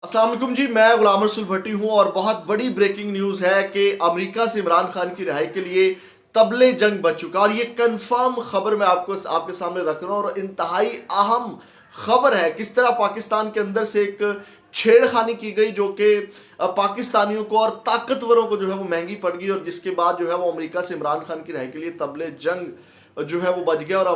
अस्सलाम वालेकुम जी, मैं गुलाम रसूल भट्टी हूँ और बहुत बड़ी ब्रेकिंग न्यूज़ है कि अमेरिका से इमरान खान की रिहाई के लिए तबले जंग बच चुका। और ये कंफर्म खबर मैं आपके सामने रख रहा हूँ और इंतहाई अहम खबर है। किस तरह पाकिस्तान के अंदर से एक छेड़खानी की गई जो कि पाकिस्तानियों को और ताकतवरों को जो है वो महंगी पड़ गई, और जिसके बाद जो है वो अमेरिका से इमरान खान की रिहाई के लिए तबले जंग जो है वो बज गया। और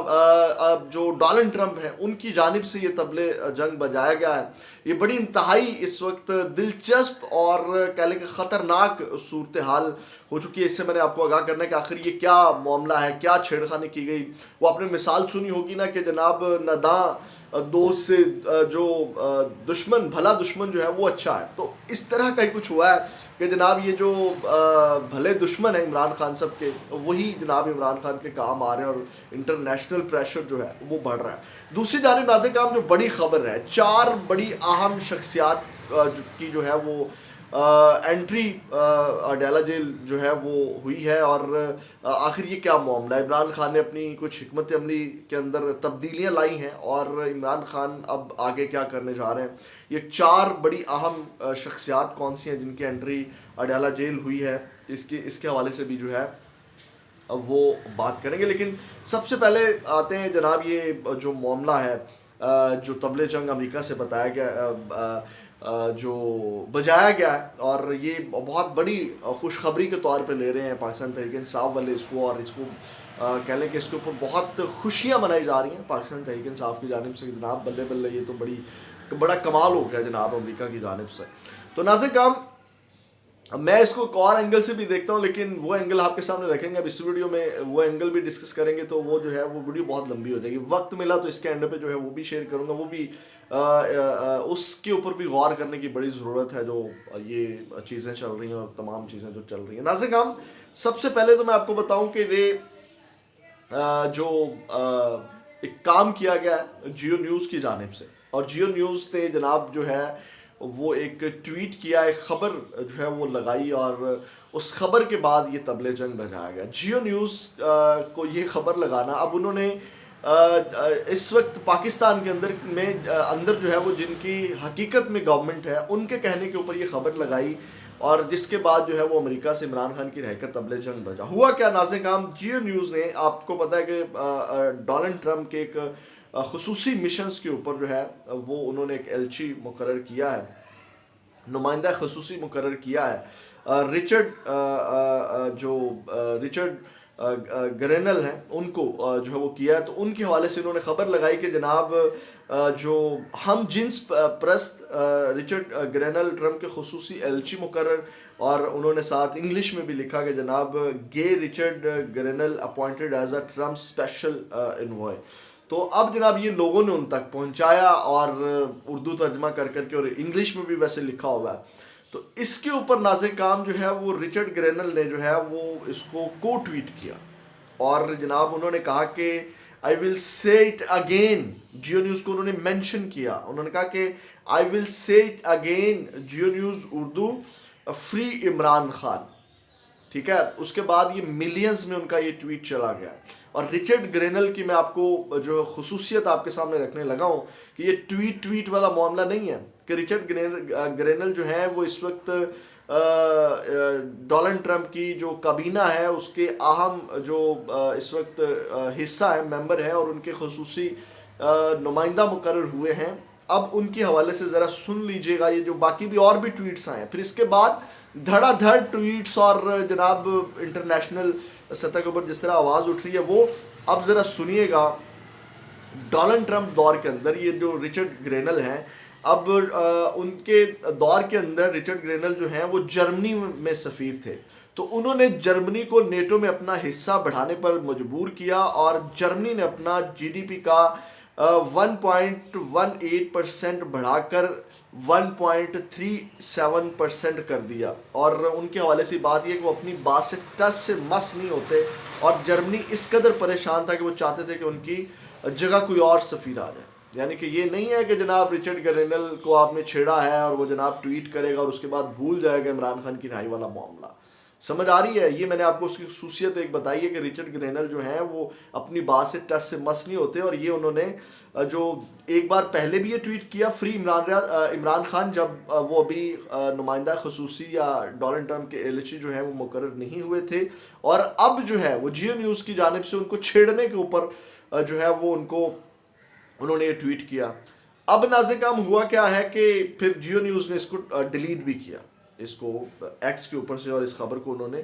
अब जो डोनाल्ड ट्रंप है उनकी जानिब से ये तबले जंग बजाया गया है। ये बड़ी इंतहाई इस वक्त दिलचस्प और कह लें कि ख़तरनाक सूरत हाल हो चुकी है। इससे मैंने आपको आगाह करना है कि आखिर ये क्या मामला है, क्या छेड़खानी की गई। वो आपने मिसाल सुनी होगी ना कि जनाब नादां दोस्त से जो दुश्मन भला दुश्मन जो है वो अच्छा है। तो इस तरह का ही कुछ हुआ है कि जनाब ये जो भले दुश्मन है इमरान खान साहब के, वही जनाब इमरान खान के काम आ रहे हैं और इंटरनेशनल प्रेशर जो है वो बढ़ रहा है। दूसरी जानिब नाज़रीन काम जो बड़ी खबर है, चार बड़ी अहम शख्सियात की जो है वो एंट्री अडाला जेल जो है वो हुई है। और आखिर ये क्या मामला है। इमरान खान ने अपनी कुछ हिकमत अमली के अंदर तब्दीलियाँ लाई हैं और इमरान खान अब आगे क्या करने जा रहे हैं। ये चार बड़ी अहम शख्सियात कौन सी हैं जिनकी एंट्री अडाला जेल हुई है, इसके हवाले से भी जो है अब वो बात करेंगे। लेकिन सबसे पहले आते हैं जनाब ये जो मामला है जो तबले जंग अमेरिका से बताया गया, जो बजाया गया है, और ये बहुत बड़ी खुशखबरी के तौर पे ले रहे हैं पाकिस्तान तहरीक इंसाफ वाले इसको। और इसको कह लें कि इसके ऊपर बहुत खुशियाँ मनाई जा रही हैं पाकिस्तान तहरीक इंसाफ की जानिब से। जनाब बल्ले बल्ले, ये तो बड़ा कमाल हो गया जनाब अमेरिका की जानिब से। तो नाज़रीन काम मैं इसको एक और एंगल से भी देखता हूँ, लेकिन वो एंगल आपके सामने रखेंगे। अब इस वीडियो में वो एंगल भी डिस्कस करेंगे तो वो जो है वो वीडियो बहुत लंबी हो जाएगी। वक्त मिला तो इसके एंड पे जो है वो भी शेयर करूँगा, वो भी उसके ऊपर भी गौर करने की बड़ी ज़रूरत है जो ये चीज़ें चल रही हैं और तमाम चीज़ें जो चल रही हैं। नाज़रीन काम सबसे पहले तो मैं आपको बताऊँ कि ये जो एक काम किया गया है जियो न्यूज़ की जानिब से, और जियो न्यूज़ ने जनाब जो है वो एक ट्वीट किया, एक ख़बर जो है वो लगाई, और उस खबर के बाद ये तबले जंग बजाया गया। जियो न्यूज़ को ये खबर लगाना, अब उन्होंने इस वक्त पाकिस्तान के अंदर जो है वो जिनकी हकीकत में गवर्नमेंट है उनके कहने के ऊपर ये खबर लगाई, और जिसके बाद जो है वो अमेरिका से इमरान खान की रहकर तबले जंग बजा। हुआ क्या नाज़रीन काम, जियो न्यूज़ ने, आपको पता है कि डोनाल्ड ट्रंप के एक खुसूसी मिशंस के ऊपर जो है वो उन्होंने एक एलची मुकर्रर किया है, नुमाइंदा खसूसी मुकर्रर किया है। रिचर्ड ग्रेनल हैं उनको जो है वो किया है। तो उनके हवाले से उन्होंने ख़बर लगाई कि जनाब जो हम जिन्स प्रस्त रिचर्ड ग्रेनल ट्रंप के खुसूसी एलची मुकर्रर, और उन्होंने साथ इंग्लिश में भी लिखा कि जनाब गे Richard Grenell appointed as a Trump special envoy. तो अब जनाब ये लोगों ने उन तक पहुंचाया, और उर्दू तर्जमा कर करके, और इंग्लिश में भी वैसे लिखा हुआ है। तो इसके ऊपर नाज़रीन काम जो है वो रिचर्ड ग्रेनल ने जो है वो इसको को ट्वीट किया, और जनाब उन्होंने कहा कि I will say it again. Jio news को उन्होंने मेंशन किया, उन्होंने कहा कि I will say it again Jio news Urdu free Imran Khan. ठीक है, उसके बाद ये मिलियंस में उनका ये ट्वीट चला गया। और रिचर्ड ग्रेनल की मैं आपको जो खुसूसियत आपके सामने रखने लगा हूँ कि ये ट्वीट वाला मामला नहीं है कि रिचर्ड ग्रेनल जो है वो इस वक्त डोनाल्ड ट्रंप की जो काबीना है उसके अहम जो इस वक्त हिस्सा है, मेंबर है, और उनके खुसूसी नुमाइंदा मुकर्रर हुए हैं। अब उनके हवाले से ज़रा सुन लीजिएगा ये जो बाकी भी और भी ट्वीट्स आए हैं, फिर इसके बाद धड़ाधड़ ट्वीट्स और जनाब इंटरनेशनल सतह के ऊपर जिस तरह आवाज़ उठ रही है वो अब ज़रा सुनिएगा। डोनाल्ड ट्रंप दौर के अंदर ये जो रिचर्ड ग्रेनल हैं, अब उनके दौर के अंदर रिचर्ड ग्रेनल जो हैं वो जर्मनी में सफ़ीर थे। तो उन्होंने जर्मनी को नेटो में अपना हिस्सा बढ़ाने पर मजबूर किया, और जर्मनी ने अपना जीडीपी का 1.18% बढ़ाकर 1.37% कर दिया। और उनके हवाले से बात यह कि वो अपनी बात से टस से मस नहीं होते, और जर्मनी इस कदर परेशान था कि वो चाहते थे कि उनकी जगह कोई और सफ़ीर आ जाए। यानी कि ये नहीं है कि जनाब रिचर्ड ग्रेनल को आपने छेड़ा है और वो जनाब ट्वीट करेगा और उसके बाद भूल जाएगा इमरान खान की रिहाई वाला मामला। سمجھ آ رہی ہے؟ یہ میں نے آپ کو اس کی خصوصیت ایک بتائی ہے کہ رچرڈ گرینل جو ہیں وہ اپنی بات سے ٹس سے مس نہیں ہوتے، اور یہ انہوں نے جو ایک بار پہلے بھی یہ ٹویٹ کیا فری عمران خان جب وہ ابھی نمائندہ خصوصی یا ڈونلڈ ٹرمپ کے ایلچی جو ہیں وہ مقرر نہیں ہوئے تھے، اور اب جو ہے وہ جیو نیوز کی جانب سے ان کو چھیڑنے کے اوپر جو ہے وہ انہوں نے یہ ٹویٹ کیا۔ اب نازِ کام ہوا کیا ہے کہ پھر جیو نیوز نے اس کو ڈیلیٹ بھی کیا، اس کو ایکس کے اوپر سے، اور اس خبر کو انہوں نے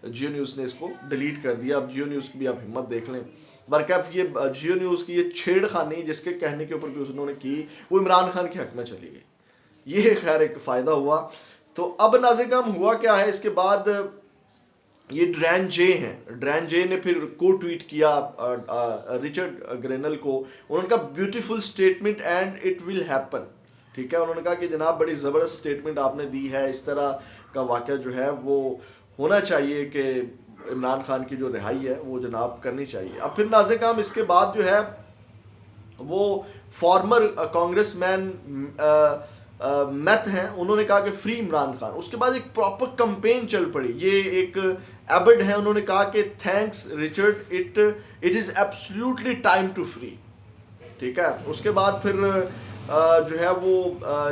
جیو نیوز نے اس کو ڈیلیٹ کر دیا۔ اب جیو نیوز کی بھی آپ ہمت دیکھ لیں، برکیف یہ جیو نیوز کی یہ چھیڑ خانی جس کے کہنے کے اوپر بھی انہوں نے کی، وہ عمران خان کے حق میں چلی گئی۔ یہ خیر ایک فائدہ ہوا۔ تو اب نازِ کام ہوا کیا ہے، اس کے بعد یہ ڈرین جے ہیں، ڈرین جے نے پھر کو ٹویٹ کیا رچرڈ گرینل کو، انہوں نے کہا beautiful statement and it will happen, ٹھیک ہے، انہوں نے کہا کہ جناب بڑی زبردست سٹیٹمنٹ آپ نے دی ہے، اس طرح کا واقعہ جو ہے وہ ہونا چاہیے کہ عمران خان کی جو رہائی ہے وہ جناب کرنی چاہیے۔ اب پھر نازِ کام اس کے بعد جو ہے وہ فارمر کانگریس مین میتھ ہیں، انہوں نے کہا کہ فری عمران خان۔ اس کے بعد ایک پراپر کمپین چل پڑی، یہ ایک ایبڈ ہے، انہوں نے کہا کہ thanks Richard, it is absolutely time to free, ٹھیک ہے۔ اس کے بعد پھر جو ہے وہ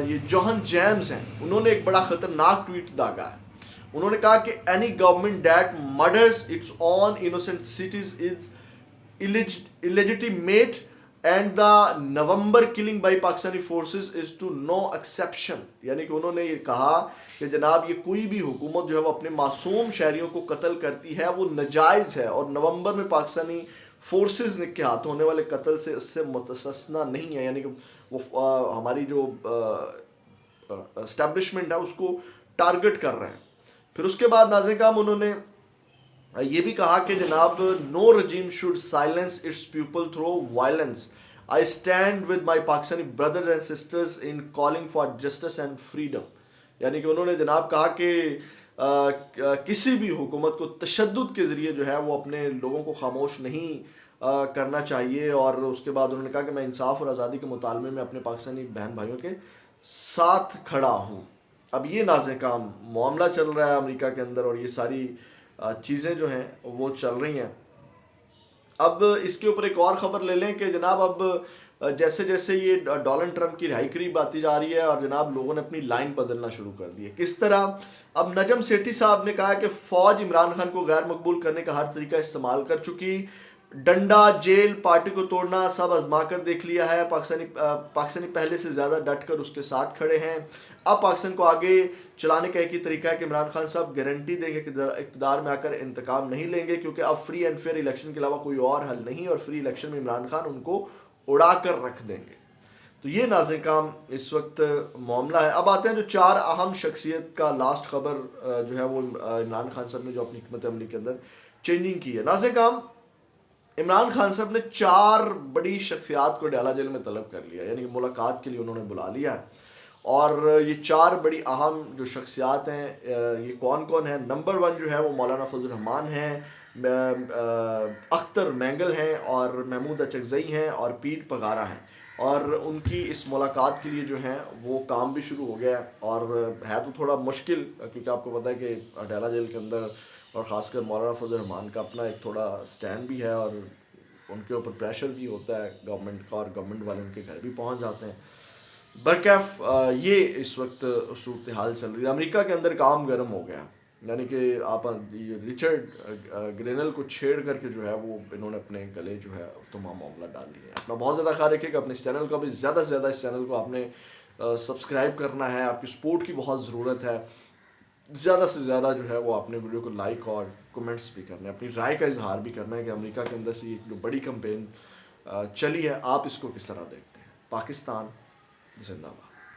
یہ جوہن جیمز ہیں، انہوں نے ایک بڑا خطرناک ٹویٹ داغا ہے، انہوں نے کہا کہ any government that murders its own innocent cities is illegitimate and the November killing by Pakistani forces is to no exception، یعنی کہ انہوں نے یہ کہا کہ جناب یہ کوئی بھی حکومت جو ہے وہ اپنے معصوم شہریوں کو قتل کرتی ہے وہ ناجائز ہے، اور نومبر میں پاکستانی فورسز کے ہاتھوں ہونے والے قتل سے اس سے مستثنا نہیں ہے، یعنی کہ وہ ہماری جو اسٹیبلشمنٹ ہے اس کو ٹارگٹ کر رہے ہیں۔ پھر اس کے بعد نازِ کام انہوں نے یہ بھی کہا کہ جناب no regime should silence its people through violence, I stand with my Pakistani brothers and sisters in calling for justice and freedom, یعنی کہ انہوں نے جناب کہا کہ کسی بھی حکومت کو تشدد کے ذریعے جو ہے وہ اپنے لوگوں کو خاموش نہیں کرنا چاہیے، اور اس کے بعد انہوں نے کہا کہ میں انصاف اور آزادی کے مطالبے میں اپنے پاکستانی بہن بھائیوں کے ساتھ کھڑا ہوں۔ اب یہ نازِ کام معاملہ چل رہا ہے امریکہ کے اندر، اور یہ ساری چیزیں جو ہیں وہ چل رہی ہیں۔ اب اس کے اوپر ایک اور خبر لے لیں کہ جناب اب جیسے جیسے یہ ڈونلڈ ٹرمپ کی رہائی قریب آتی جا رہی ہے، اور جناب لوگوں نے اپنی لائن بدلنا شروع کر دی ہے۔ کس طرح؟ اب نجم سیٹھی صاحب نے کہا کہ فوج عمران خان کو غیر مقبول کرنے کا ہر طریقہ استعمال کر چکی، ڈنڈا، جیل، پارٹی کو توڑنا سب آزما کر دیکھ لیا ہے، پاکستانی پہلے سے زیادہ ڈٹ کر اس کے ساتھ کھڑے ہیں، اب پاکستان کو آگے چلانے کا ایک ہی طریقہ ہے کہ عمران خان صاحب گارنٹی دیں گے کہ اقتدار میں آ کر انتقام نہیں لیں گے، کیونکہ اب فری اینڈ فیئر الیکشن کے علاوہ کوئی اور حل نہیں، اور فری الیکشن میں عمران خان ان کو اڑا کر رکھ دیں گے۔ تو یہ نازِ کام اس وقت معاملہ ہے۔ اب آتے ہیں جو 4 اہم شخصیت کا لاسٹ خبر جو ہے وہ عمران خان صاحب نے جو اپنی حکمت عملی کے اندر چینجنگ کی ہے۔ نازِ کام عمران خان صاحب نے 4 بڑی شخصیات کو ڈالا جیل میں طلب کر لیا، یعنی کہ ملاقات کے لیے انہوں نے بلا لیا ہے، اور یہ 4 بڑی اہم جو شخصیات ہیں یہ کون کون ہیں؟ نمبر 1 جو ہے وہ مولانا فضل الرحمان ہیں، اختر مینگل ہیں، اور محمود اچکزئی ہیں، اور پیر پگارا ہیں، اور ان کی اس ملاقات کے لیے جو ہیں وہ کام بھی شروع ہو گیا ہے، اور ہے تو تھوڑا مشکل کیونکہ آپ کو پتہ ہے کہ ڈیلا جیل کے اندر اور خاص کر مولانا فضل الرحمان کا اپنا ایک تھوڑا سٹینڈ بھی ہے، اور ان کے اوپر پریشر بھی ہوتا ہے گورنمنٹ کا، اور گورنمنٹ والے ان کے گھر بھی پہنچ جاتے ہیں۔ برکیف یہ اس وقت صورتحال چل رہی ہے، امریکہ کے اندر کام گرم ہو گیا، یعنی کہ آپ رچرڈ گرینل کو چھیڑ کر کے جو ہے وہ انہوں نے اپنے گلے جو ہے تمام معاملہ ڈال لیے۔ اپنا بہت زیادہ خیال رکھیے گا، اپنے اس چینل کو بھی زیادہ سے زیادہ اس چینل کو آپ نے سبسکرائب کرنا ہے، آپ کی سپورٹ کی بہت ضرورت ہے، زیادہ سے زیادہ جو ہے وہ اپنے ویڈیو کو لائک اور کمنٹس بھی کرنا ہے، اپنی رائے کا اظہار بھی کرنا ہے کہ امریکہ کے اندر سے جو بڑی کمپین چلی ہے آپ اس کو کس طرح دیکھتے ہیں۔ پاکستان زندہ باد۔